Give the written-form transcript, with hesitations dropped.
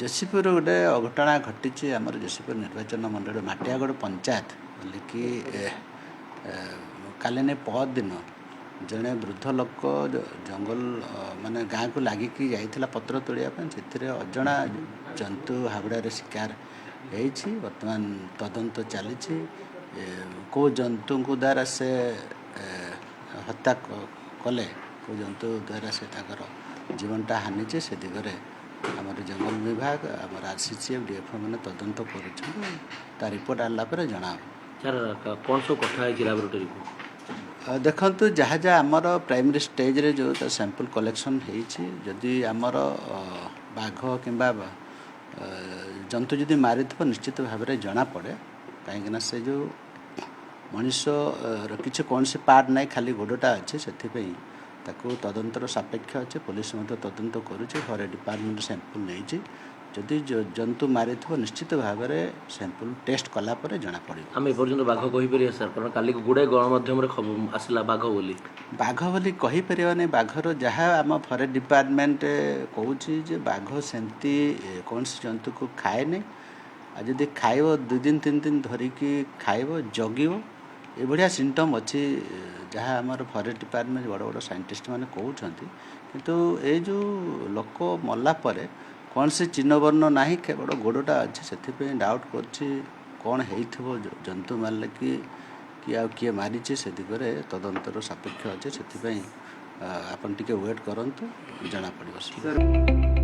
जेसीपुर गोटे अघटना घटी आमर जेसीपुर निर्वाचन मंडल माटियागढ़ पंचायत बोलिकी काली नहीं पद दिन जड़े वृद्ध लोक जंगल माने गाँ को लगिकी जाइला पत्र तोड़ापी से अजणा जंतु हाबुड़े शिकार होती बर्तमान तदंत चली कौ जंतु द्वारा से हत्या कले कौ जंतु द्वारा से जीवनटा हानिचे से दिगरे आमर जंगल विभाग आमर आरसीसीएफ डीएफओ मैंने तदंत कर रिपोर्ट आला जना सर कौन सब कथा है लैबोरेटरी को देखु जहाँ जहाँ आमर प्राइमरी स्टेज रे जो सैंपल कलेक्शन होती आमर बाघ कि जंतु जदि मारी निश्चित भाव में जना पड़े कहीं से जो मनीष किसी कौन सी पार्ट ना खाली गोड़टा अच्छे से तदंतर सापेक्ष अच्छे पुलिस तदंत करुचे हर डिपार्टमेंट सैंपल नहीं जदि जंतु मारी निश्चित भाव में सैंपल टेस्ट कलापर जना पड़े आम एपर्तंत बाघ कहीपर सर कारण काली गुड़े गणमाध्यम आसला बाघ बोली बाघ बोली कहीपर नहीं बाघर जहाँ आम फरेस्ट डिपार्टमेंट कौच बाघ सेमती कौन सी जंतु को खाए नहीं आदि खाइब 2 दिन 3 दिन धरिकी खाइब जगिब ये सिम्पटम अच्छी जहाँ आमर फरेस्ट डिपार्टमेंट बड़ बड़ साइंटिस्ट मैंने कहते किंतु ये जो लोक मरला पर कौन से चिन्ह वर्ण ना केवल गोड़टा अच्छे से डाउट कर कौन हो जंतु मारे कि किए मारी से दिगरे तदंतर सापेक्ष अच्छे से आपन टिके वेट करंतु जना पड़ो।